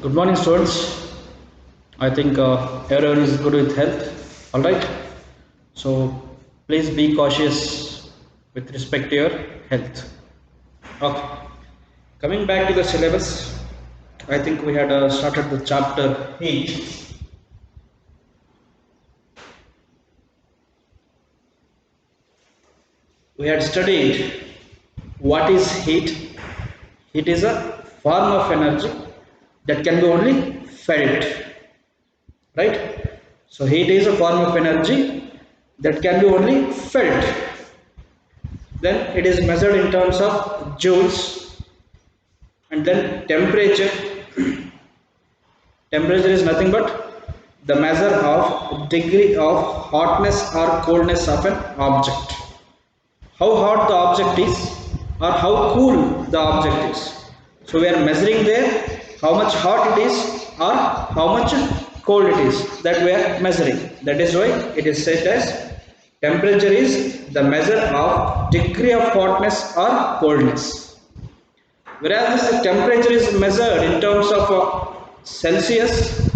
Good morning, students. I think everyone is good with health. All right. So please be cautious with respect to your health. Okay. Coming back to the syllabus, I think we had started the chapter 8. We had studied what is heat. Heat is a form of energy that can be only felt, right? So heat is a form of energy that can be only felt. Then it is measured in terms of joules, and then temperature. Temperature is nothing but the measure of degree of hotness or coldness of an object. How hot the object is or how cool the object is. So we are measuring there how much hot it is or how much cold it is, that we are measuring. That is why it is said as temperature is the measure of degree of hotness or coldness. Whereas the temperature is measured in terms of Celsius,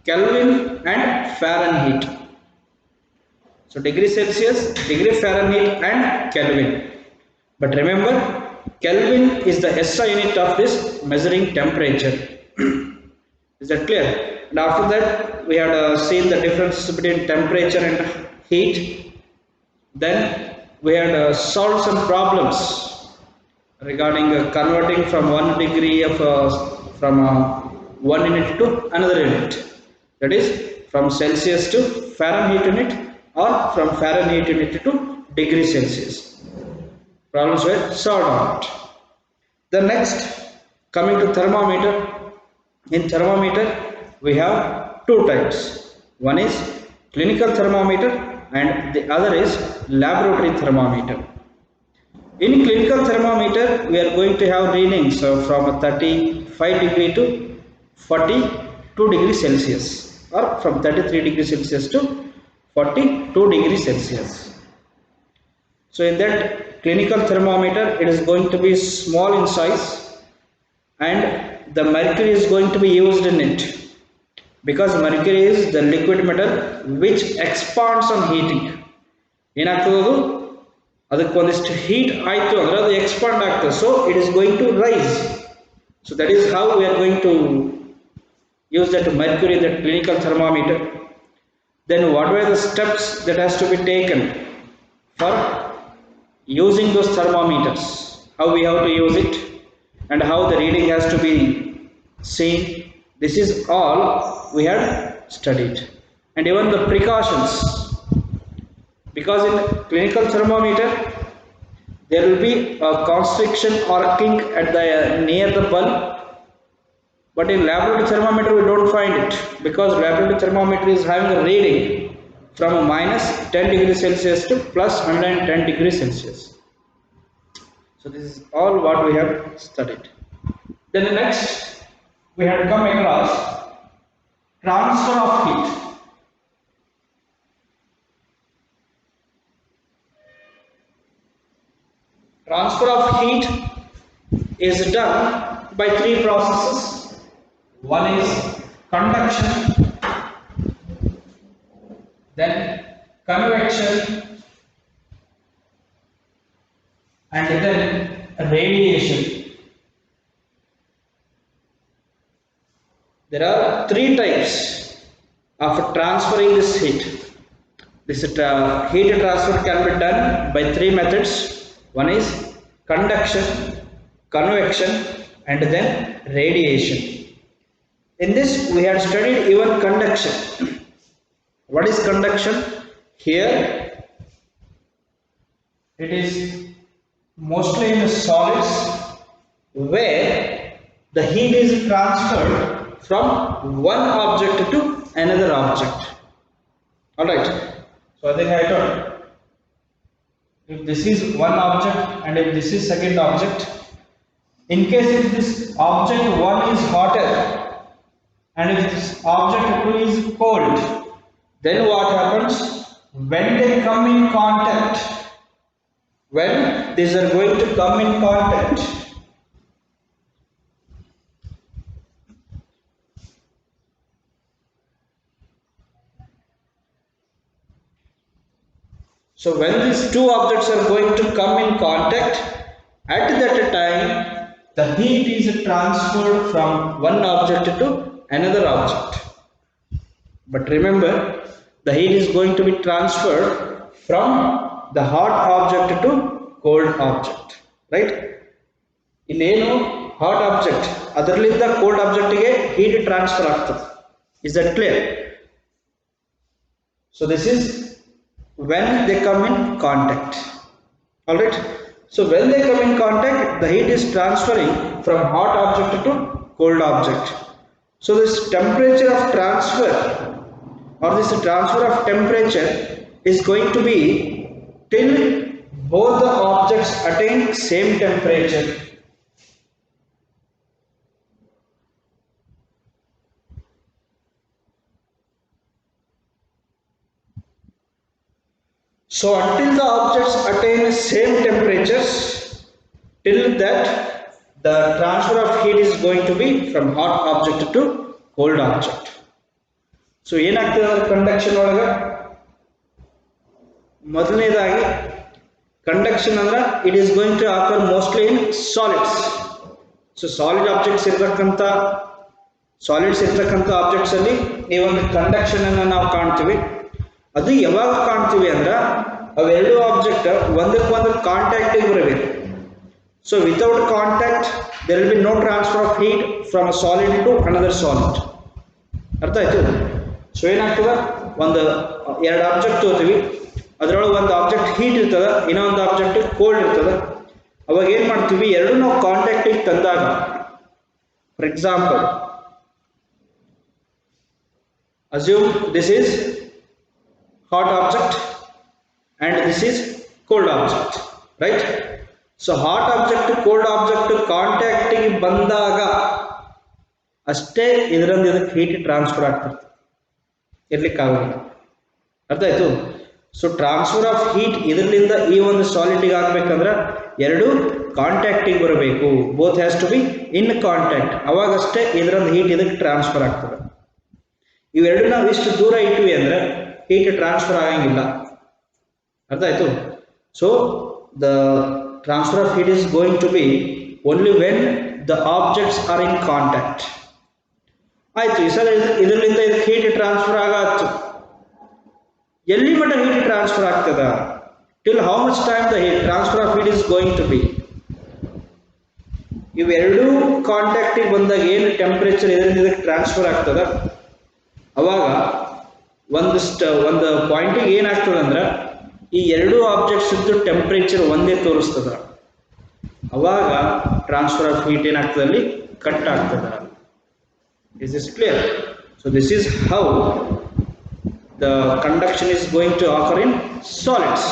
Kelvin and Fahrenheit. So degree Celsius, degree Fahrenheit and Kelvin. But remember, Kelvin is the SI unit of this measuring temperature. Is that clear? And after that, we had seen the difference between temperature and heat. Then we had solved some problems regarding converting from 1 degree of from one unit to another unit. That is from Celsius to Fahrenheit unit or from Fahrenheit unit to degree Celsius. Problems were solved on it. The next, coming to thermometer. In thermometer, we have two types. One is clinical thermometer and the other is laboratory thermometer. In clinical thermometer, we are going to have readings from 35 degree to 42 degrees Celsius or from 33 degrees Celsius to 42 degrees Celsius. So in that clinical thermometer, it is going to be small in size and the mercury is going to be used in it because mercury is the liquid metal which expands on heating. ಏನಾಗ್ತದೆ ಅದಕ್ಕೆ ಒಂದಿಷ್ಟು heat ಆಯಿತು ಅಂದ್ರೆ ಅದು expand ಆಗ್ತದೆ, so it is going to rise. So that is how we are going to use that mercury, that clinical thermometer. Then what were the steps that has to be taken for using those thermometers, how we have to use it and how the reading has to be seen. This is all we had studied, and even the precautions, because in clinical thermometer there will be a constriction or a kink at the near the bulb, but in laboratory thermometer we don't find it because laboratory thermometer is having a reading from minus 10 degrees Celsius to plus 110 degrees Celsius. So this is all what we have studied. Then the next, we had come across transfer of heat. Transfer of heat is done by three processes. One is conduction, then convection, and then radiation. There are three types of transferring this heat. This heat transfer can be done by three methods. One is conduction, convection, and then radiation. In this, we had studied even conduction. What is conduction? Here, it is mostly in the solids where the heat is transferred from one object to another object. Alright, so I think I told, if this is one object and if this is second object, in case if this object 1 is hotter and if this object 2 is cold, then what happens? When they come in contact, when these are going to come in contact, So when these two objects are going to come in contact, at that time the heat is transferred from one object to another object. But remember, the heat is going to be transferred from the hot object to cold object, right? ಇನ್ನೇನು hot object ಅದರಲ್ಲಿದ್ದ cold ಆಬ್ಜೆಕ್ಟ್ಗೆ heat transfer ಆಗ್ತದೆ. Is that clear? So this is when they come in contact. All right, so when they come in contact, the heat is transferring from hot object to cold object. So this temperature of transfer, or this transfer of temperature, is going to be till both the objects attain same temperature. So until the objects attain same temperatures, till that the transfer of heat is going to be from hot object to cold object. So ಏನಾಗ್ತದೆ conduction ಒಳಗೆ? ಮೊದಲನೇದಾಗಿ conduction ಅಂದ್ರೆ it is going to occur mostly in solids. So solid objects ಇರ್ತಕ್ಕಂಥ objects ಅಲ್ಲಿ ಈ ಒಂದು conduction ಅನ್ನು ನಾವು ಕಾಣ್ತೀವಿ. ಅದು ಯಾವಾಗ ಕಾಣ್ತೀವಿ ಅಂದ್ರೆ ಅವೆರಡು ಆಬ್ಜೆಕ್ಟ್ ಒಂದಕ್ಕೊಂದು ಕಾಂಟ್ಯಾಕ್ಟಿಗೆ ಬರಬೇಕು. So without contact there will be no transfer of heat from a solid to another solid. ಅರ್ಥ ಆಯ್ತು? ಸೊ ಏನಾಗ್ತದೆ, ಒಂದು ಎರಡು ಆಬ್ಜೆಕ್ಟ್ ತಗೋತೀವಿ, ಅದರೊಳಗೆ ಒಂದು ಆಬ್ಜೆಕ್ಟ್ ಹೀಟ್ ಇರ್ತದೆ, ಇನ್ನೊಂದು ಆಬ್ಜೆಕ್ಟ್ ಕೋಲ್ಡ್ ಇರ್ತದೆ. ಅವಾಗ ಏನು ಮಾಡ್ತೀವಿ, ಎರಡು ನಾವು ಕಾಂಟ್ಯಾಕ್ಟಿಗೆ ತಂದಾಗ, for example assume this is hot object and this is cold object, right? So hot object to cold object contact ಗೆ ಬಂದಾಗ ಅಷ್ಟೇ ಇದರಿಂದ ಇದಕ್ಕೆ ಹೀಟ್ ಟ್ರಾನ್ಸ್ಫರ್ ಆಗ್ತದೆ, ಇರ್ಲಿಕ್ಕಾಗಲ್ಲ. ಅರ್ಥ ಆಯ್ತು? ಸೊ ಟ್ರಾನ್ಸ್ಫರ್ ಆಫ್ ಹೀಟ್ ಇದರಿಂದ ಈ ಒಂದು ಸಾಲಿಡ್ಗೆ ಆಗ್ಬೇಕಂದ್ರೆ ಎರಡು ಕಾಂಟ್ಯಾಕ್ಟಿಗೆ ಬರಬೇಕು. Both has to be in contact. ಅವಾಗಷ್ಟೇ ಇದರಿಂದ ಹೀಟ್ ಇದಕ್ಕೆ ಟ್ರಾನ್ಸ್ಫರ್ ಆಗ್ತದೆ. ಇವೆರಡು ನಾವು ಇಷ್ಟು ದೂರ ಇಟ್ವಿ ಅಂದ್ರೆ ಹೀಟ್ ಟ್ರಾನ್ಸ್ಫರ್ ಆಗಂಗಿಲ್ಲ. ಅರ್ಥ ಆಯ್ತು? So the transfer of heat is going to be only when the objects are in contact. ಆಯ್ತು, ಈ ಸಲ ಇದರಿಂದ ಇದಕ್ಕೆ ಹೀಟ್ ಟ್ರಾನ್ಸ್ಫರ್ ಆಗತ್ತು. ಎಲ್ಲಿ ಮಟ್ಟ ಹೀಟ್ ಟ್ರಾನ್ಸ್ಫರ್ ಆಗ್ತದ? Till how much time the heat transfer of heat is going to be? ಇವೆರಡೂ ಕಾಂಟ್ಯಾಕ್ಟಿಗೆ ಬಂದಾಗ ಏನು ಟೆಂಪರೇಚರ್ ಇದರಿಂದ ಇದಕ್ಕೆ ಟ್ರಾನ್ಸ್ಫರ್ ಆಗ್ತದ, ಅವಾಗ ಒಂದು ಪಾಯಿಂಟಿಗೆ ಏನಾಗ್ತದೆ ಅಂದ್ರೆ ಈ ಎರಡೂ ಆಬ್ಜೆಕ್ಟ್ಸ್ ಇದ್ದು ಟೆಂಪರೇಚರ್ ಒಂದೇ ತೋರಿಸ್ತದ. ಅವಾಗ ಟ್ರಾನ್ಸ್ಫರ್ ಆಫ್ ಹೀಟ್ ಏನಾಗ್ತದೆ, ಅಲ್ಲಿ ಕಟ್ ಆಗ್ತದೆ. Is this clear? So this is how the conduction is going to occur in solids.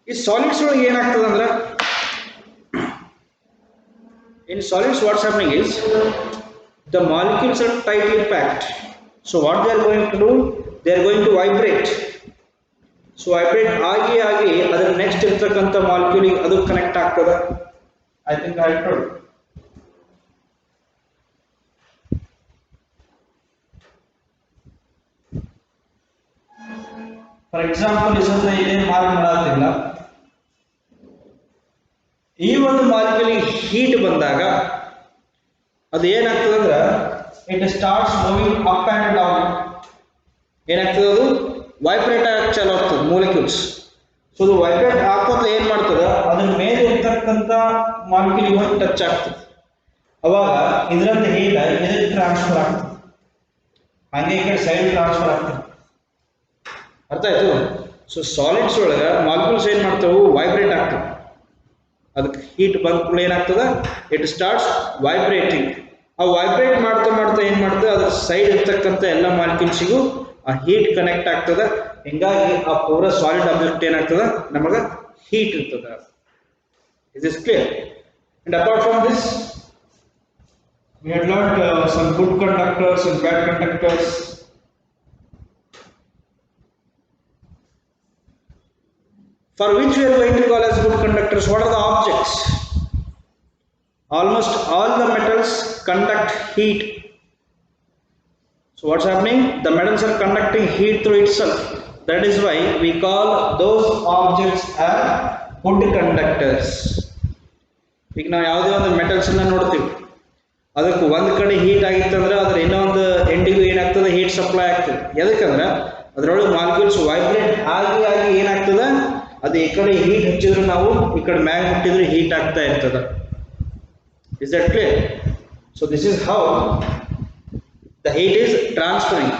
ಈ ಸಾಲಿಡ್ಸ್ ಒಳಗೆ ಏನಾಗ್ತದೆ ಅಂದ್ರೆ, in solids what's happening is the molecules are tightly packed. So what they are going to do, they are going to vibrate. So vibrate ಆಗಿ ಅದರ next ಇರ್ತಕ್ಕಂಥ molecule ಅದು connect ಆಗ್ತದೆ. I think I told. For example ಇದನ್ನ ಇಲ್ಲಿ mark ಮಾಡಾತಿಲ್ಲ. ಈ ಒಂದು molecule heat ಬಂದಾಗ ಅದು ಏನಾಗ್ತದೆ ಅಂದ್ರೆ it starts moving up and down. ಏನಾಗ್ತದೆ, ಅದು ವೈಬ್ರೇಟ್ ಆಗಕ್ಕೆ ಚಾಲು ಆಗ್ತದೆ ಮೂಲಿಕ್ಯೂಲ್ಸ್. ಸೊ ಅದು ವೈಬ್ರೇಟ್ ಹಾಕೋತ ಏನು ಮಾಡ್ತದೆ, ಅದ್ರ ಮೇಲೆ ಇರ್ತಕ್ಕಂಥ ಮಾಲಿಕ್ಯೂಲ್ ಹೋಗಿ ಟಚ್ ಆಗ್ತದೆ. ಅವಾಗ ಇದರಿಂದ ಹೀಟ್ ಇದಕ್ಕೆ ಟ್ರಾನ್ಸ್ಫರ್ ಆಗ್ತದೆ, ಹಂಗೆ ಈ ಕಡೆ ಸೈಡ್ ಟ್ರಾನ್ಸ್ಫರ್ ಆಗ್ತದೆ. ಅರ್ಥ ಆಯ್ತು? ಸೊ ಸಾಲಿಡ್ಸ್ ಒಳಗೆ ಮಾಲಿಕ್ಯೂಲ್ಸ್ ಏನು ಮಾಡ್ತಾವೆ, ವೈಬ್ರೇಟ್ ಆಗ್ತವೆ. ಅದಕ್ಕೆ ಹೀಟ್ ಬಂದ ಕೂಡ ಏನಾಗ್ತದೆ, ಇಟ್ ಸ್ಟಾರ್ಟ್ಸ್ ವೈಬ್ರೇಟಿಂಗ್. ಆ ವೈಬ್ರೇಟ್ ಮಾಡ್ತಾ ಮಾಡ್ತಾ ಏನು ಮಾಡ್ತದೆ, ಅದ್ರ ಸೈಡ್ ಇರ್ತಕ್ಕಂಥ ಎಲ್ಲ ಮಾಲಿಕ್ಯೂಲ್ಸಿಗೂ ಆ ಹೀಟ್ ಕನೆಕ್ಟ್ ಆಗ್ತದೆ. ಹಿಂಗಾಗಿ ಆ ಪೂರ ಸಾಲಿಡ್ ಆಬ್ಜೆಕ್ಟ್ ಏನಾಗ್ತದೆ, ನಮಗೆ ಹೀಟ್ ಇರ್ತದೆ. Is this clear? And apart from this we had learned some good conductors and bad conductors. For which we are going to call as good conductors? What are the objects? Almost all the metals conduct heat. So what's happening? The metals are conducting heat through itself. that is why we call those objects as good conductors. ಈಗ ನಾವು ಯಾವುದೇ ಒಂದು metals ಅನ್ನ ನೋಡ್ತೀವಿ, ಅದಕ್ಕೆ ಒಂದು ಕಡೆ heat ಆಗಿತ್ತಂದ್ರೆ ಅದ್ರ ಇನ್ನೊಂದು ಎಂಡಿಗೂ ಏನಾಗ್ತದೆ, ಹೀಟ್ ಸಪ್ಲೈ ಆಗ್ತದೆ. ಎದಕ್ಕಂದ್ರೆ ಅದರೊಳಗೆ ಮಾಲಿಕ್ಯೂಲ್ಸ್ ವೈಬ್ರೇಟ್ ಆಗಿ ಆಗಿ ಏನಾಗ್ತದೆ, ಅದು ಈ ಕಡೆ ಹೀಟ್ ಹಚ್ಚಿದ್ರೆ ನಾವು ಈ ಕಡೆ ಮ್ಯಾಗ ಮುಟ್ಟಿದ್ರೆ ಹೀಟ್ ಆಗ್ತಾ ಇರ್ತದೆ. Is that clear? So this is how the heat is transferring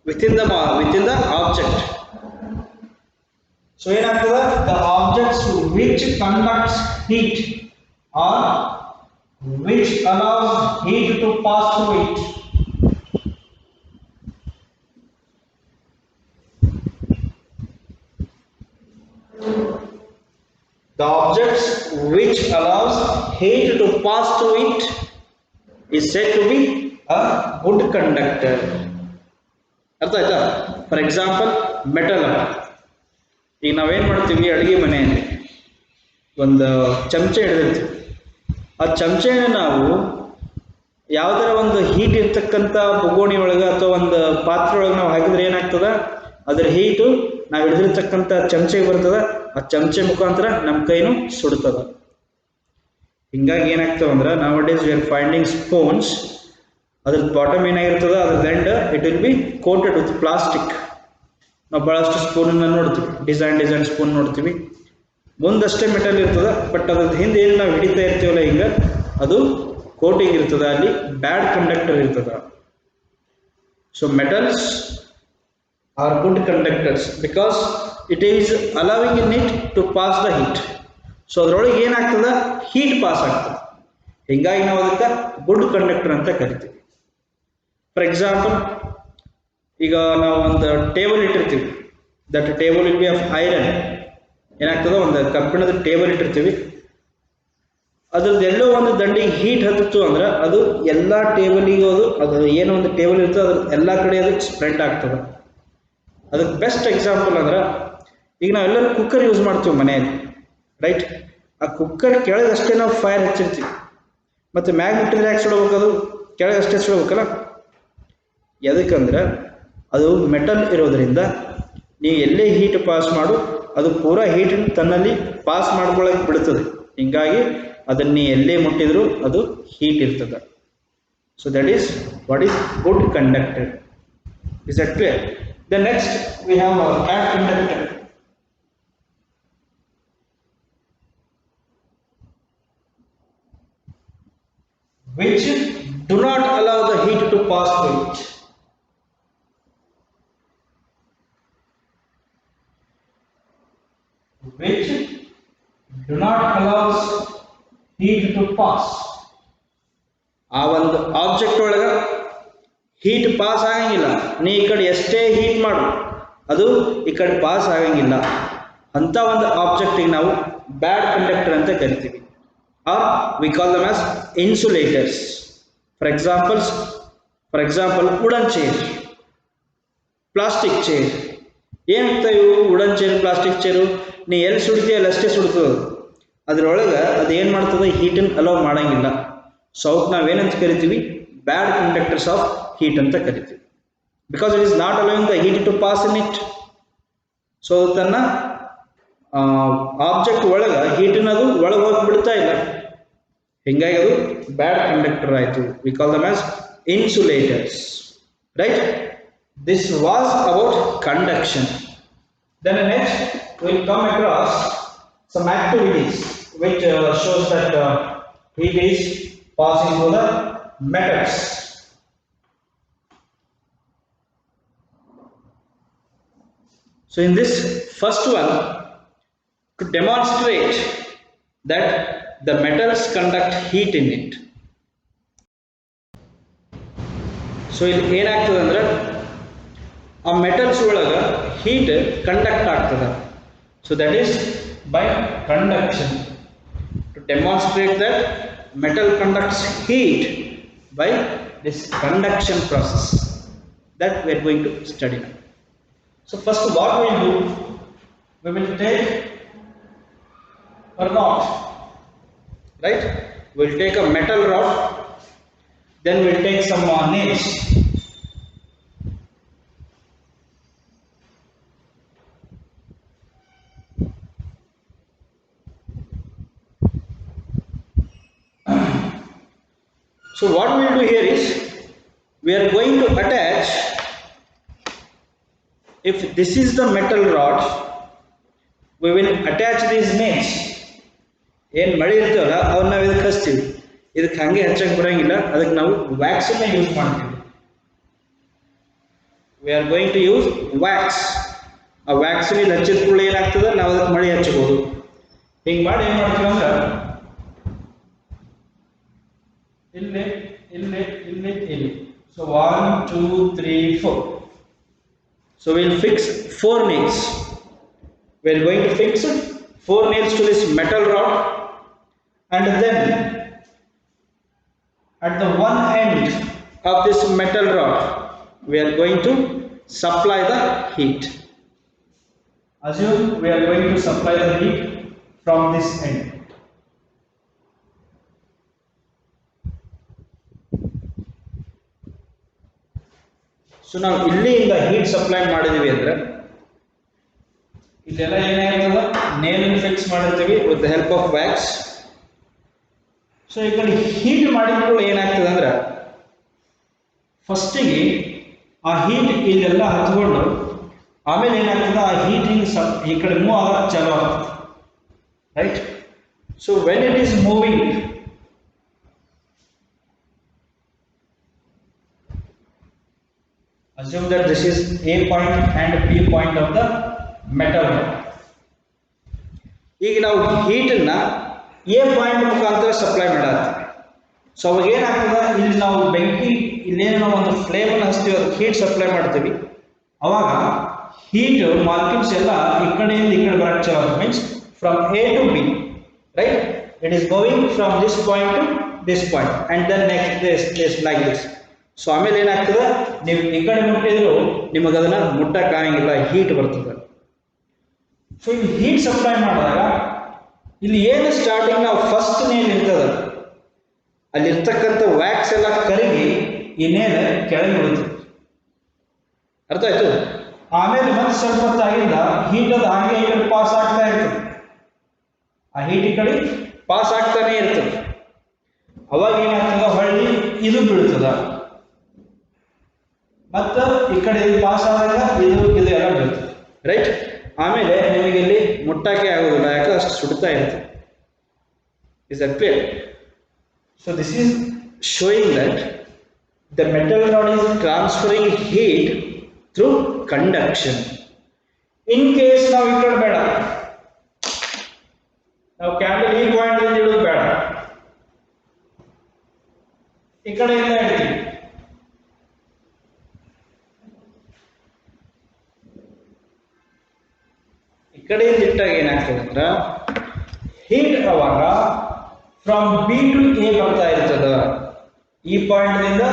within the object. So ಏನಾಗ್ತದೆ, the objects which conducts heat or which allows heat to pass through it. The objects which allows heat to pass through it is said to be a good conductor. ಅರ್ಥ ಆಯ್ತಾ? For example metal. ಈಗ ನಾವೇನು ಮಾಡ್ತೀವಿ, ಅಡುಗೆ ಮನೆಯಲ್ಲಿ ಒಂದು ಚಮಚೆ ಹಿಡಿದಿರ್ತೀವಿ. ಆ ಚಮಚೆನ ನಾವು ಯಾವುದರ ಒಂದು ಹೀಟ್ ಇರ್ತಕ್ಕಂಥ ಬೊಗೋಣಿ ಒಳಗೆ ಅಥವಾ ಒಂದು ಪಾತ್ರೆ ಒಳಗೆ ನಾವು ಹಾಕಿದ್ರೆ ಏನಾಗ್ತದೆ, ಅದರ ಹೀಟು ನಾವು ಹಿಡಿದಿರ್ತಕ್ಕಂಥ ಚಮಚೆಗೆ ಬರ್ತದೆ. ಆ ಚಮಚೆ ಮುಖಾಂತರ ನಮ್ಮ ಕೈನೂ ಸುಡ್ತದೆ. ಹಿಂಗಾಗಿ ಏನಾಗ್ತವೆ ಅಂದ್ರೆ, nowadays we are finding spoons, ಅದ್ರ ಬಾಟಮ್ ಏನಾಗಿರ್ತದೆ, ಅದ್ರ end it will be coated with plastic. ನಾವು ಭಾಳಷ್ಟು ಸ್ಪೂನನ್ನು ನೋಡ್ತೀವಿ, ಡಿಸೈನ್ ಸ್ಪೂನ್ ನೋಡ್ತೀವಿ, ಮುಂದಷ್ಟೇ ಮೆಟಲ್ ಇರ್ತದೆ, ಬಟ್ ಅದ್ರ ಹಿಂದೆ ಏನು ನಾವು ಹಿಡಿತಾ ಇರ್ತೀವಲ್ಲ ಈಗ, ಅದು ಕೋಟಿಂಗ್ ಇರ್ತದೆ, ಅಲ್ಲಿ ಬ್ಯಾಡ್ ಕಂಡಕ್ಟರ್ ಇರ್ತದೆ. So metals are good conductors because it is allowing in it to pass the heat. So ಅದರೊಳಗೆ ಏನಾಗ್ತದೆ, ಹೀಟ್ ಪಾಸ್ ಆಗ್ತದೆ. ಹಿಂಗಾಗಿ ನಾವು ಅದಕ್ಕೆ ಗುಡ್ ಕಂಡಕ್ಟರ್ ಅಂತ ಕರಿತೀವಿ. ಫಾರ್ ಎಕ್ಸಾಂಪಲ್, ಈಗ ನಾವು ಒಂದು ಟೇಬಲ್ ಇಟ್ಟಿರ್ತೀವಿ, that table will be of iron. ಏನಾಗ್ತದೆ, ಒಂದು ಕಬ್ಬಿಣದ ಟೇಬಲ್ ಇಟ್ಟಿರ್ತೀವಿ, ಅದ್ರದ್ದು ಎಲ್ಲೋ ಒಂದು ದಂಡಿಗೆ ಹೀಟ್ ಹತ್ತಿತ್ತು ಅಂದ್ರೆ ಅದು ಎಲ್ಲ ಟೇಬಲಿಗೂ ಅದು ಏನೋ ಒಂದು ಟೇಬಲ್ ಇರ್ತದೆ ಅದ್ರ ಎಲ್ಲ ಕಡೆ ಅದು ಸ್ಪ್ರೆಡ್ ಆಗ್ತದೆ. ಅದಕ್ಕೆ ಬೆಸ್ಟ್ ಎಕ್ಸಾಂಪಲ್ ಅಂದ್ರೆ, ಈಗ ನಾವೆಲ್ಲರೂ ಕುಕ್ಕರ್ ಯೂಸ್ ಮಾಡ್ತೀವಿ ಮನೆಯಲ್ಲಿ, ರೈಟ್? ಆ ಕುಕ್ಕರ್ ಕೆಳಗಷ್ಟೇ ನಾವು ಫೈರ್ ಹಚ್ಚಿರ್ತೀವಿ, ಮತ್ತು ಮ್ಯಾಗ ಮುಟ್ಟಿದ್ರೆ ಯಾಕೆ ಸುಡಬೇಕು, ಅದು ಕೆಳಗಷ್ಟೇ ಸುಡಬೇಕಲ್ಲ. ಎದಕ್ಕಂದ್ರೆ ಅದು ಮೆಟಲ್ ಇರೋದ್ರಿಂದ ನೀವು ಎಲ್ಲೇ ಹೀಟ್ ಪಾಸ್ ಮಾಡು, ಅದು ಪೂರಾ ಹೀಟನ್ನು ತನ್ನಲ್ಲಿ ಪಾಸ್ ಮಾಡ್ಕೊಳ್ಳೋಕೆ ಬಿಡ್ತದೆ. ಹಿಂಗಾಗಿ ಅದನ್ನು ನೀವು ಎಲ್ಲೇ ಮುಟ್ಟಿದ್ರು ಅದು ಹೀಟ್ ಇರ್ತದೆ. So that is what is good conductor. Is that clear? The next we have bad conductor. Which do not allow the heat to pass through it. Which do not allow heat to pass. ಆ ಒಂದು object ಒಳಗೆ heat pass ಆಗಂಗಿಲ್ಲ. ನೀ ಈ ಕಡೆ ಎಷ್ಟೇ heat ಮಾಡು ಅದು ಈ ಕಡೆ ಪಾಸ್ ಆಗಂಗಿಲ್ಲ. ಅಂತ ಒಂದು ಆಬ್ಜೆಕ್ಟಿಗೆ ನಾವು ಬ್ಯಾಡ್ ಕಂಡಕ್ಟರ್ ಅಂತ ಕರಿತೀವಿ. Or we call them as insulators. For example, wooden chair, plastic chair. ಏನಾಗ್ತಾ ಇವು ವುಡನ್ ಚೇರ್, ಪ್ಲಾಸ್ಟಿಕ್ ಚೇರು, ನೀ ಎಲ್ಲಿ ಸುಡ್ತೀಯ ಅಲ್ಲಿ ಅಷ್ಟೇ ಸುಡ್ತದೆ. ಅದರೊಳಗೆ ಅದು ಏನು ಮಾಡ್ತದೆ, ಹೀಟನ್ನು ಅಲೋ ಮಾಡೋಂಗಿಲ್ಲ. ಸೊ ಅವಕ್ಕೆ ನಾವೇನಂತ ಕರಿತೀವಿ, ಬ್ಯಾಡ್ ಕಂಡಕ್ಟರ್ಸ್ ಆಫ್ ಹೀಟ್ ಅಂತ ಕರಿತೀವಿ. Because it is not allowing the heat to pass in it. So ತನ್ನ ಆಬ್ಜೆಕ್ಟ್ ಒಳಗೆ ಹೀಟನ್ನು ಅದು ಒಳಗೆ ಹೋಗಿ ಬಿಡ್ತಾ ಇಲ್ಲ. ಹಿಂಗಾಗಿ ಅದು ಬ್ಯಾಡ್ ಕಂಡಕ್ಟರ್ ಆಯಿತು. We call them as insulators, right? This was about conduction. Then next we will come across some activities which shows that heat is passing through the metals. So in this first one, to demonstrate that the metals conduct heat in it. So ಇಲ್ಲಿ ಏನಾಗ್ತದೆ ಅಂದ್ರೆ, ಆ metals ಒಳಗೆ heat conduct ಆಗ್ತದೆ. So that is by conduction. To demonstrate that metal conducts heat by this conduction process that we are going to study now. So first what we will do, we will take a rod, right? We will take a metal rod, then we will take some nails. So what we will do here is we are going to attach, if this is the metal rod, we will attach these nails. ಏನು ಮಳೆ ಇರ್ತವಲ್ಲ ಅವನ್ನ ನಾವು ಇದಕ್ಕೆ ಹಚ್ತೀವಿ. ಇದಕ್ಕೆ ಹಂಗೆ ಹಚ್ಚಕ್ಕೆ ಬರೋಂಗಿಲ್ಲ, ಅದಕ್ಕೆ ನಾವು ವ್ಯಾಕ್ಸನ್ನ ಯೂಸ್ ಮಾಡ್ತೀವಿ. We are going to use wax. ಆ ವ್ಯಾಕ್ಸಿನ್ ಇಲ್ಲಿ ಹಚ್ಚಿದ ಕೂಡಲೇ ಏನಾಗ್ತದೆ, ನಾವು ಅದಕ್ಕೆ ಮಳೆ ಹಚ್ಚಬಹುದು. ಹಿಂಗೆ ಮಾಡಿ ಏನು ಮಾಡ್ತೀವಿ ಅಂದ್ರೆ ಇಲ್ಲಿ ಇಲ್ಲಿ ಇಲ್ಲಿ ಇಲ್ಲಿ. So 1 2 3 4. So we will fix 4 nails. We are going to fix 4 nails to this metal rod, and then at the one end of this metal rod we are going to supply the heat. Assume we are going to supply the heat from this end. So ನಾವು ಇಲ್ಲಿಂದ heat supply ಮಾಡಿದೀವಿ ಅಂದ್ರೆ ಇದೆಲ್ಲ ಏನಾಗ್ತದೆ, ನೇಲನ್ನು fix ಮಾಡಿರ್ತೀವಿ with the help of wax. So ಈ ಕಡೆ heat ಮಾಡಿದ್ರು ಏನಾಗ್ತದೆ ಅಂದ್ರೆ ಫಸ್ಟಿಗೆ ಆ ಹೀಟ್ ಇಲ್ಲೆಲ್ಲ ಹತ್ಕೊಂಡು ಆಮೇಲೆ ಏನಾಗ್ತದೆ, ಆ ಹೀಟ್ ಹಿಂಗೆ ಈ ಕಡೆ ಮೂವ್ ಆಗಕ್ಕೆ ಚಾಲು ಆಗ್ತದೆ, right. So when it is moving, assume that this is A point and B point of the metal rod. ಈಗ ನಾವು ಹೀಟನ್ನ ಎ ಪಾಯಿಂಟ್ ಮುಖಾಂತರ ಸಪ್ಲೈ ಮಾಡತ್ತೀವಿ. ಸೊ ಅವಾಗ ಏನಾಗ್ತದೆ, ಇಲ್ಲಿ ನಾವು ಬೆಂಕಿ ಇಲ್ಲೇನೋ ನಾವು ಒಂದು ಫ್ಲೇಮನ್ನು ಹಚ್ತೀವಿ, ಅದಕ್ಕೆ ಹೀಟ್ ಸಪ್ಲೈ ಮಾಡ್ತೀವಿ. ಅವಾಗ ಹೀಟ್ ಮಾಲಿಕ್ಯೂಲ್ಸ್ ಎಲ್ಲ ಈ ಕಡೆಯಿಂದ ಈ ಕಡೆ ಬರಕ್ಕೆ ಚಾಲು ಆಗುತ್ತೆ. Means from A to B, right. It is going from this point to this point and then next this like this. So ಆಮೇಲೆ ಏನಾಗ್ತದೆ, ನೀವು ಈ ಕಡೆ ಮುಟ್ಟಿದ್ರು ನಿಮಗೆ ಅದನ್ನ ಮುಟ್ಟಕ್ಕಾಗಂಗಿಲ್ಲ, ಹೀಟ್ ಬರ್ತದೆ. ಸೊ ಇಲ್ಲಿ ಹೀಟ್ ಸಪ್ಲೈ ಮಾಡಿದಾಗ ಇಲ್ಲಿ ಏನು ಸ್ಟಾರ್ಟಿಂಗ್ ನಾವು ಫಸ್ಟ್ ನೇಲ್ ಇರ್ತದೆ, ಅಲ್ಲಿರ್ತಕ್ಕಂಥ ವ್ಯಾಕ್ಸ್ ಎಲ್ಲ ಕರಗಿ ಈ ನೇಲ್ ಕೆಳಗೆ ಬೀಳುತ್ತೆ. ಅರ್ಥ ಆಯ್ತು? ಆಮೇಲೆ ಮತ್ತೆ ಸ್ವಲ್ಪ ಹೊತ್ತಾಗಿಂದ ಹೀಟ್ ಅದು ಹಾಗೆ ಈ ಕಡೆ ಪಾಸ್ ಆಗ್ತಾ ಇರ್ತದೆ, ಆ ಹೀಟ್ ಈ ಕಡೆ ಪಾಸ್ ಆಗ್ತಾನೆ ಇರ್ತದೆ. ಅವಾಗ ಏನಾಗ್ತದೆ, ಹೊಳ್ಳಿ ಇದು ಬೀಳ್ತದ, ಮತ್ತು ಈ ಕಡೆ ಇದು ಪಾಸ್ ಆದಾಗ ಇದು ಎಲ್ಲ ಬೀಳ್ತದೆ, ರೈಟ್. ಆಮೇಲೆ ನಿಮಗೆ ಇಲ್ಲಿ ಮುಟ್ಟಕ್ಕೆ ಆಗೋದಿಲ್ಲ, ಯಾಕೆ ಅಷ್ಟು ಸುಡ್ತಾ ಇರ್ತದೆ. Is that clear? So this is showing that the metal rod is transferring heat through conduction. In case ನಾವು ಈ ಕಡೆ ಬೇಡ, ನಾವು ಕ್ಯಾಂಡಲ್ ಈ ಪಾಯಿಂಟ್ ಇಡೋದು ಬೇಡ, ಈ ಕಡೆಯಿಂದ ಇಡ್ತೀವಿ. ಈ ಕಡೆಯಿಂದ ಇಟ್ಟಾಗ ಏನಾಗ್ತದೆ ಅಂದ್ರೆ ಹೀಟ್ ಅವಾಗ ಫ್ರಮ್ ಬಿ ಟು ಎ ಬರ್ತಾ ಇರ್ತದ. ಈ ಪಾಯಿಂಟ್ದಿಂದ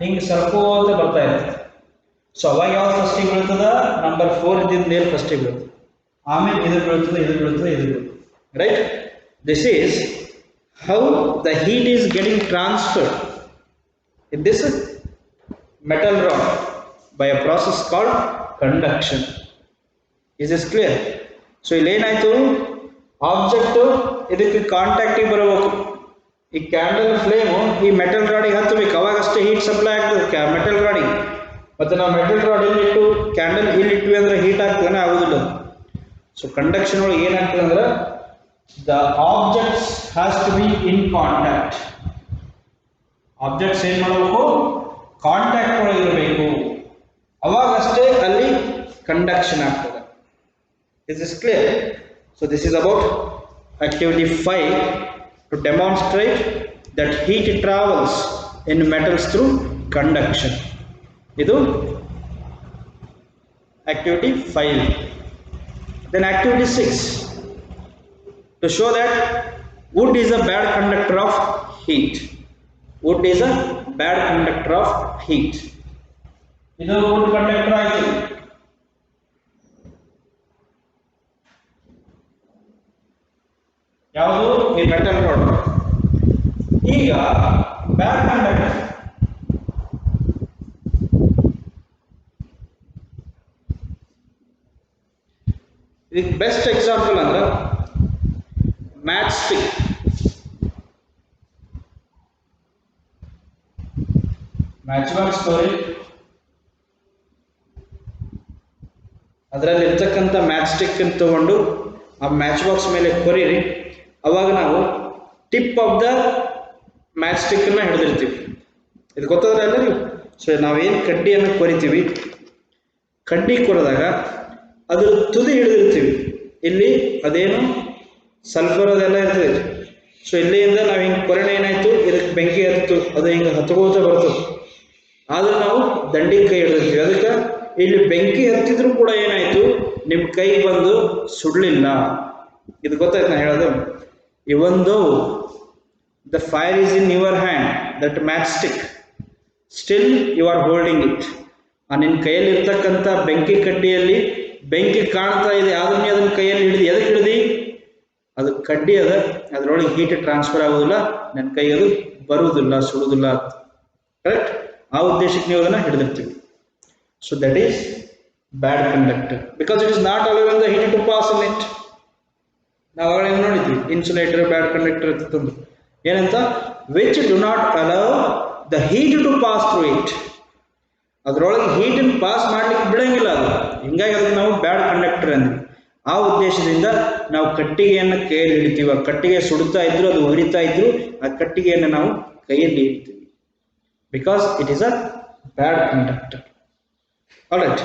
ಹಿಂಗೆ ಸರ್ಕೋತ ಬರ್ತಾ ಇರ್ತದೆ. ಸೊ ಅವಾಗ ಯಾವ್ದು ಫಸ್ಟಿಗೆ ಬೀಳ್ತದ, ನಂಬರ್ 4 ಇದ್ದಿದ್ದು ನೇಲ್ ಫಸ್ಟಿಗೆ ಬೀಳ್ತದೆ. ಆಮೇಲೆ ಇದು ಬೀಳ್ತದೆ, ಇದು ಬೀಳ್ತದೆ, ಇದು ಬೀಳ್ತದೆ, right. This is how the heat is getting transferred in this metal rod by a process called conduction. Is this clear? So ಇಲ್ಲಿ ಏನಾಯ್ತು, ಆಬ್ಜೆಕ್ಟ್ ಇದಕ್ಕೆ ಕಾಂಟ್ಯಾಕ್ಟಿಗೆ ಬರಬೇಕು. ಈ ಕ್ಯಾಂಡಲ್ ಫ್ಲೇಮು ಈ ಮೆಟಲ್ ರಾಡಿಗೆ ಹತ್ತಬೇಕು, ಅವಾಗಷ್ಟೇ ಹೀಟ್ ಸಪ್ಲೈ ಆಗ್ತದೆ ಮೆಟಲ್ ರಾಡಿಗೆ. ಮತ್ತು ನಾವು ಮೆಟಲ್ ರಾಡ್ ಇಲ್ಲಿಟ್ಟು ಕ್ಯಾಂಡಲ್ ಇಲ್ಲಿಟ್ವಿ ಅಂದ್ರೆ ಹೀಟ್ ಆಗ್ತದೆ, ಆಗೋದಿಲ್ಲ. ಸೊ ಕಂಡಕ್ಷನ್ ಒಳಗೆ ಏನಾಗ್ತದೆ ಅಂದ್ರೆ the objects has to be in contact. Objects ಏನು ಮಾಡಬೇಕು, ಕಾಂಟ್ಯಾಕ್ಟ್ ಒಳಗೆ ಇರಬೇಕು, ಅವಾಗಷ್ಟೇ ಅಲ್ಲಿ ಕಂಡಕ್ಷನ್ ಆಗ್ತದೆ. Is this clear? So this is about activity 5 to demonstrate that heat travels in metals through conduction. Idu activity 5. Then activity 6 to show that wood is a bad conductor of heat. Wood is a bad conductor of heat. Idu wood conductor ಆಯ್ತು. ಯಾವುದು, ಈ metal rod. ಈಗ bad conductor, ಇದಕ್ಕೆ best example ಅಂದ್ರೆ match stick. Match box ತೋರಿ, ಅದರಲ್ಲಿ ಇರ್ತಕ್ಕಂಥ match stick ಅನ್ನು ತಗೊಂಡು ಆ ಮ್ಯಾಚ್ ಬಾಕ್ಸ್ ಮೇಲೆ ಕೊರಿರಿ. ಅವಾಗ ನಾವು tip of the match stick ಅನ್ನ ಹಿಡಿದಿರ್ತೀವಿ. ಇದು ಗೊತ್ತಾದ್ರೆ ಅಲ್ಲ ನೀವು. ಸೊ ನಾವೇನು ಕಡ್ಡಿಯನ್ನು ಕೊರಿತೀವಿ, ಕಡ್ಡಿ ಕೊರೆದಾಗ ಅದ್ರ ತುದಿ ಹಿಡಿದಿರ್ತೀವಿ. ಇಲ್ಲಿ ಅದೇನು ಸಲ್ಫರ್ ಅದೆಲ್ಲ ಇರ್ತದೆ. ಸೊ ಇಲ್ಲಿಂದ ನಾವು ಹಿಂಗೆ ಕೊರೋಣ ಏನಾಯ್ತು, ಇದಕ್ಕೆ ಬೆಂಕಿ ಹತ್ತಿತು, ಅದು ಹಿಂಗೆ ಹತ್ಕೋತ ಬರ್ತದೆ. ಆದ್ರೆ ನಾವು ದಂಡಿಗೆ ಕೈ ಹಿಡಿದಿರ್ತೀವಿ. ಅದಕ್ಕೆ ಇಲ್ಲಿ ಬೆಂಕಿ ಹತ್ತಿದ್ರು ಕೂಡ ಏನಾಯ್ತು, ನಿಮ್ಮ ಕೈ ಬಂದು ಸುಡಲಿಲ್ಲ. ಇದು ಗೊತ್ತಾಯ್ತು ನಾ ಹೇಳೋದು. Even though the fire is in your hand, that match stick, still you are holding it. ಆ ನಿನ್ನ ಕೈಯಲ್ಲಿ ಇರ್ತಕ್ಕಂಥ ಬೆಂಕಿ ಕಡ್ಡಿಯಲ್ಲಿ ಬೆಂಕಿ ಕಾಣ್ತಾ ಇದೆ, ಆದ್ರೂ ನೀ ಅದನ್ನ ಕೈಯಲ್ಲಿ ಹಿಡಿದು. ಎದಕ್ಕೆ ಹಿಡಿದು? ಅದು ಕಡ್ಡಿ ಅದ, ಅದರೊಳಗೆ ಹೀಟ್ ಟ್ರಾನ್ಸ್ಫರ್ ಆಗೋದಿಲ್ಲ, ನನ್ನ ಕೈ ಅದು ಬರುವುದಿಲ್ಲ, ಸುಡುವುದಿಲ್ಲ ಅಂತ. ಕರೆಕ್ಟ್? ಆ ಉದ್ದೇಶಕ್ಕೆ ನೀವು ಅದನ್ನು ಹಿಡಿದಿರ್ತೀವಿ. So that is bad conductor because it is not allowing the heat to pass in it. ನಾವು ಅವಾಗ ನೋಡಿದ್ವಿ ಇನ್ಸುಲೇಟರ್ ಬ್ಯಾಡ್ ಕಂಡಕ್ಟರ್ ಅಂತಂದು ಏನಂತ, which do not allow the heat to pass through it. ಅದರೊಳಗೆ ಹೀಟನ್ನು ಪಾಸ್ ಮಾಡ್ಲಿಕ್ಕೆ ಬಿಡಂಗಿಲ್ಲ ಅದು. ಹಿಂಗಾಗಿ ಅದಕ್ಕೆ ನಾವು ಬ್ಯಾಡ್ ಕಂಡಕ್ಟರ್ ಅಂದ್ವಿ. ಆ ಉದ್ದೇಶದಿಂದ ನಾವು ಕಟ್ಟಿಗೆಯನ್ನು ಕೈಯಲ್ಲಿ ಹಿಡಿತೀವಿ. ಆ ಕಟ್ಟಿಗೆ ಸುಡುತ್ತಾ ಇದ್ರು, ಅದು ಉರಿತಾ ಇದ್ರು, ಆ ಕಟ್ಟಿಗೆಯನ್ನು ನಾವು ಕೈಯಲ್ಲಿ ಹಿಡಿತೀವಿ. Because it is a bad conductor. All right,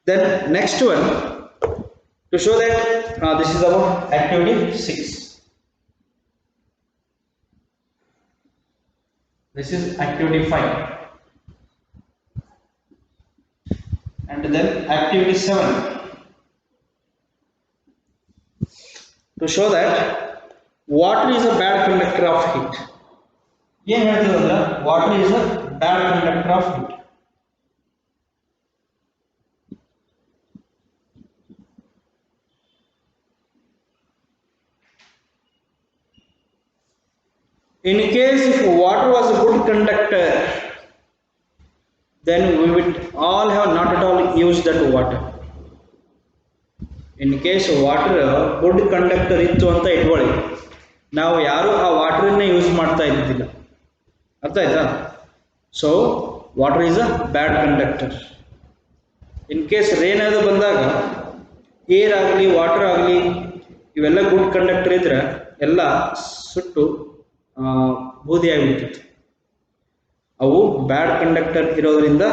then next one to show that this is our activity 6. This is activity 5. And then activity 7. To show that water is a bad conductor of heat. ಏನು ಹೇಳ್ತೀವಲ್ಲ, water is a bad conductor of heat. In case if water was a good conductor, then we would all have not at all used that water. In case water good conductor ಇತ್ತು ಅಂತ ಇಟ್ಕೊಳ್ಳಿ, ನಾವು ಯಾರು ಆ ವಾಟರನ್ನೇ use ಮಾಡ್ತಾ ಇದ್ದಿಲ್ಲ. ಅರ್ಥ ಆಯ್ತಾ? So water is a bad conductor. In case rain ಅದು ಬಂದಾಗ ಏರ್ ಆಗಲಿ ವಾಟರ್ ಆಗಲಿ ಇವೆಲ್ಲ ಗುಡ್ ಕಂಡಕ್ಟರ್ ಇದ್ರೆ ಎಲ್ಲ ಸುಟ್ಟು ಬೂದಿ ಆಗಿಬಿಡ್ತಿತ್ತು. ಅವು ಬ್ಯಾಡ್ ಕಂಡಕ್ಟರ್ ಇರೋದ್ರಿಂದ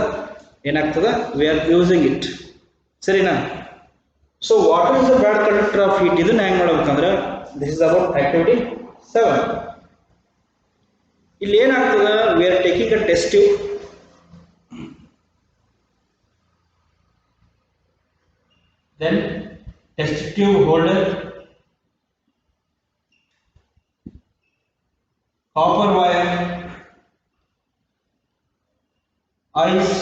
ಏನಾಗ್ತದೆ, ವಿ ಆರ್ ಯೂಸಿಂಗ್ ಇಟ್. ಸರಿನಾ? So water is a bad conductor of heat. ಇದನ್ನ ಹೆಂಗೆ ಮಾಡ್ಬೇಕಂದ್ರೆ, ದಿಸ್ ಇಸ್ ಅಬೌಟ್ ಆಕ್ಟಿವಿಟಿ 7. ಇಲ್ಲಿ ಏನಾಗ್ತದೆ, we are taking a test tube. Then test tube holder, copper wire, ice,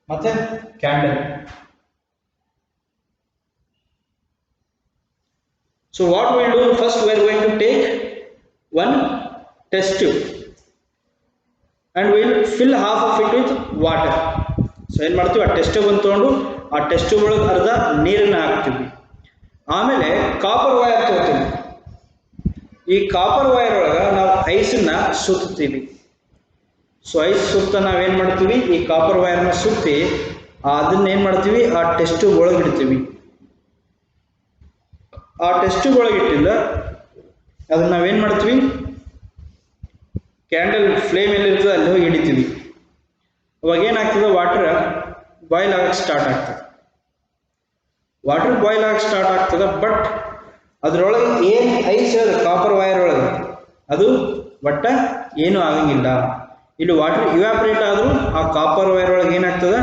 ಮತ್ತೆ candle. So what we'll do, first we are going to take one test tube and we'll fill half of it with water. So ಏನು ಮಾಡ್ತೀವಿ, ಆ test tube ಅನ್ನು ತಗೊಂಡು ಆ test tube ಒಳಗೆ ಅರ್ಧ ನೀರನ್ನು ಹಾಕ್ತೀವಿ. ಆಮೇಲೆ ಕಾಪರ್ ವೈರ್ ತಗೋತೀವಿ. ಈ ಕಾಪರ್ ವೈರ್ ಒಳಗೆ ನಾವು ಐಸನ್ನ ಸುತ್ತೀವಿ. ಸೊ ಐಸ್ ಸುತ್ತ ನಾವೇನು ಮಾಡ್ತೀವಿ, ಈ ಕಾಪರ್ ವೈರ್ನ ಸುತ್ತಿ ಅದನ್ನ ಏನು ಮಾಡ್ತೀವಿ, ಆ ಟೆಸ್ಟ್ ಟ್ಯೂಬ್ ಒಳಗೆ ಇಡ್ತೀವಿ. ಆ ಟೆಸ್ಟ್ ಟ್ಯೂಬ್ ಒಳಗೆ ಇಟ್ಟಿಲ್ಲ ಅದನ್ನ ನಾವೇನು ಮಾಡ್ತೀವಿ, ಕ್ಯಾಂಡಲ್ ಫ್ಲೇಮ್ ಎಲ್ಲಿರ್ತದೆ ಅಲ್ಲಿ ಹೋಗಿ ಹಿಡಿತೀವಿ. ಅವಾಗ ಏನಾಗ್ತದೆ, ವಾಟರ್ ಬಾಯ್ಲ್ ಆಗಕ್ಕೆ ಸ್ಟಾರ್ಟ್ ಆಗ್ತದೆ. ವಾಟರ್ ಬಾಯ್ಲ್ ಆಗಕ್ಕೆ ಸ್ಟಾರ್ಟ್ ಆಗ್ತದೆ. ಬಟ್ ಅದರೊಳಗೆ ಏನು ಐಸ್ ಅದು ಕಾಪರ್ ವೈರ್ ಒಳಗೆ ಅದು ಒಟ್ಟ ಏನೂ ಆಗಂಗಿಲ್ಲ. ಇಲ್ಲಿ ವಾಟರ್ ಇವ್ಯಾಪ್ರೇಟ್ ಆದರೂ ಆ ಕಾಪರ್ ವೈರ್ ಒಳಗೆ ಏನಾಗ್ತದೆ,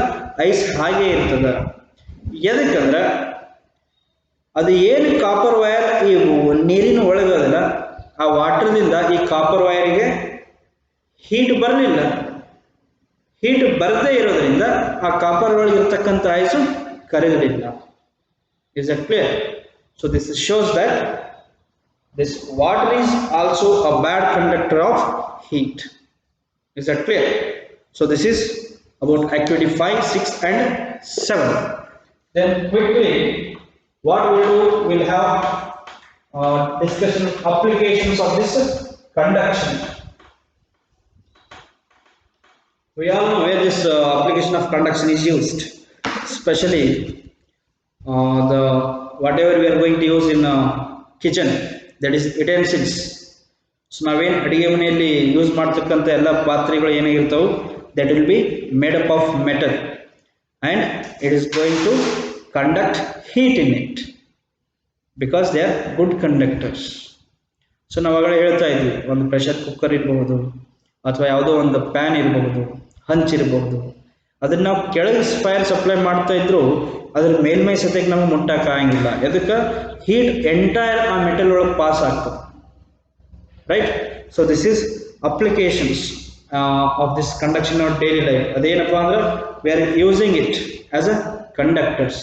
ಐಸ್ ಹಾಗೇ ಇರ್ತದೆ. ಎದಕ್ಕಂದ್ರೆ ಅದು ಏನು ಕಾಪರ್ ವೈರ್ ಈ ನೀರಿನ ಒಳಗದಲ್ಲ, ಆ ವಾಟರ್ದಿಂದ ಈ ಕಾಪರ್ ವೈರಿಗೆ ಹೀಟ್ ಬರಲಿಲ್ಲ. ಹೀಟ್ ಬರದೇ ಇರೋದ್ರಿಂದ ಆ ಕಾಪರ್ ಒಳಗೆ ಇರ್ತಕ್ಕಂಥ ಐಸು ಕರಗಲಿಲ್ಲ. Is it clear? So this shows that this water is also a bad conductor of heat. Is that clear? So this is about activity 5, 6 and 7. Then quickly what we'll do, we'll have discussion of applications of this conduction. We all know where this application of conduction is used, especially the whatever we are going to use in kitchen, that is utensils. So ನಾವೇನು ಅಡಿಗೆ ಮನೆಯಲ್ಲಿ use ಮಾಡ್ತಕ್ಕಂಥ ಎಲ್ಲ ಪಾತ್ರೆಗಳು ಏನಾಗಿರ್ತವೆ, that will be made up of metal and it is going to conduct heat in it because they are good conductors. So ನಾವು ಆಗಲೇ ಹೇಳ್ತಾ ಇದ್ವಿ, ಒಂದು ಪ್ರೆಷರ್ ಕುಕ್ಕರ್ ಇರಬಹುದು ಅಥವಾ ಯಾವುದೋ ಒಂದು ಪ್ಯಾನ್ ಇರಬಹುದು, ಹಂಚಿರಬಹುದು, ಅದನ್ನ ನಾವು ಕೆಳಗೆ ಫೈರ್ ಸಪ್ಲೈ ಮಾಡ್ತಾ ಇದ್ರು ಅದ್ರ ಮೇಲ್ಮೈ ಸತ್ಯಕ್ಕೆ ನಮಗೆ ಮುಟ್ಟಕ್ಕಾಗಂಗಿಲ್ಲ. ಎದಕ್ಕೆ? ಹೀಟ್ ಎಂಟೈರ್ ಆ ಮೆಟಲ್ ಒಳಗೆ ಪಾಸ್ ಆಗ್ತದೆ, right? So this is applications of this conduction of daily life. ಅದೇನಪ್ಪಾ ಅಂದ್ರೆ we are using it as a conductors.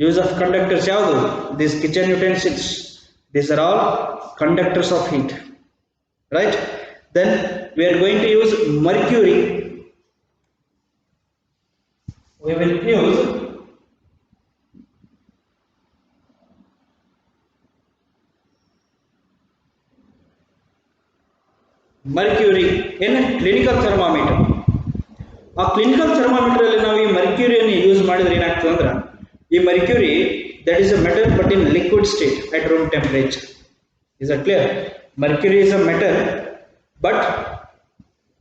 Use of conductors ಯಾವುದು? This kitchen utensils, these are all conductors of heat, right? Then we are going to use mercury. We will use mercury in clinical thermometer. ಆ clinical thermometer ಅಲ್ಲಿ ನಾವು ಈ ಮರ್ಕ್ಯೂರಿಯನ್ನು use ಮಾಡಿದ್ರೆ ಏನಾಗ್ತದೆ ಅಂದ್ರೆ, ಈ mercury that is a metal but in liquid state at room temperature. Is that clear? Mercury is a metal but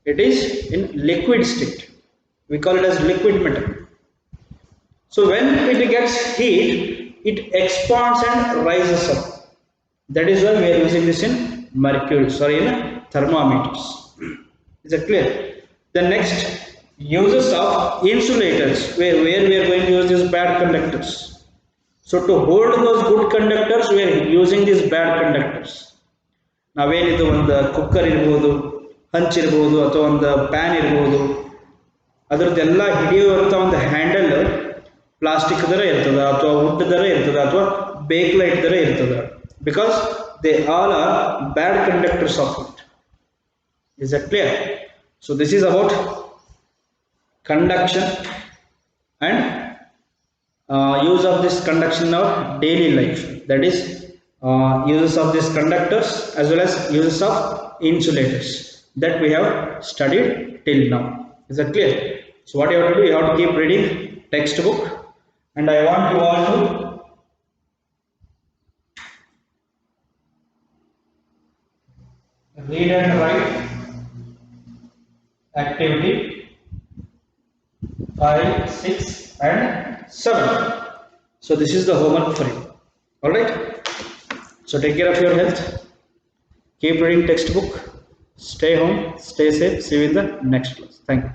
it is in liquid state. We call it as liquid metal. So when it gets heat, it expands and rises up. That is why we are using this in mercury, sorry, in thermometers. Is that clear? The next uses of insulators, where we are going to use these bad conductors. So to hold those good conductors, we are using these bad conductors. ನಾವೇನಿದು ಒಂದು cooker ಇರ್ಬೋದು, ಹಂಚಿರ್ಬೋದು ಅಥವಾ ಒಂದು PAN ಇರ್ಬೋದು, ಅದರದ್ದೆಲ್ಲ ಹಿಡಿಯುವಂಥ ಒಂದು handle plastic ದರ ಇರ್ತದೆ ಅಥವಾ wood ದರ ಇರ್ತದೆ ಅಥವಾ ಬೇಕ್ ಲೈಟ್ ದರ ಇರ್ತದೆ. Because they all are bad conductors of it. Is that clear? So this is about conduction and use of this conduction of daily life, that is uses of these conductors as well as uses of insulators that we have studied till now. Is that clear? So what you have to do, you have to keep reading textbook, and I want you all to read and write activity 5, 6 and 7. So this is the homework for you. All right? So take care of your health. Keep reading textbook. Stay home. Stay safe. See you in the next class. Thank you.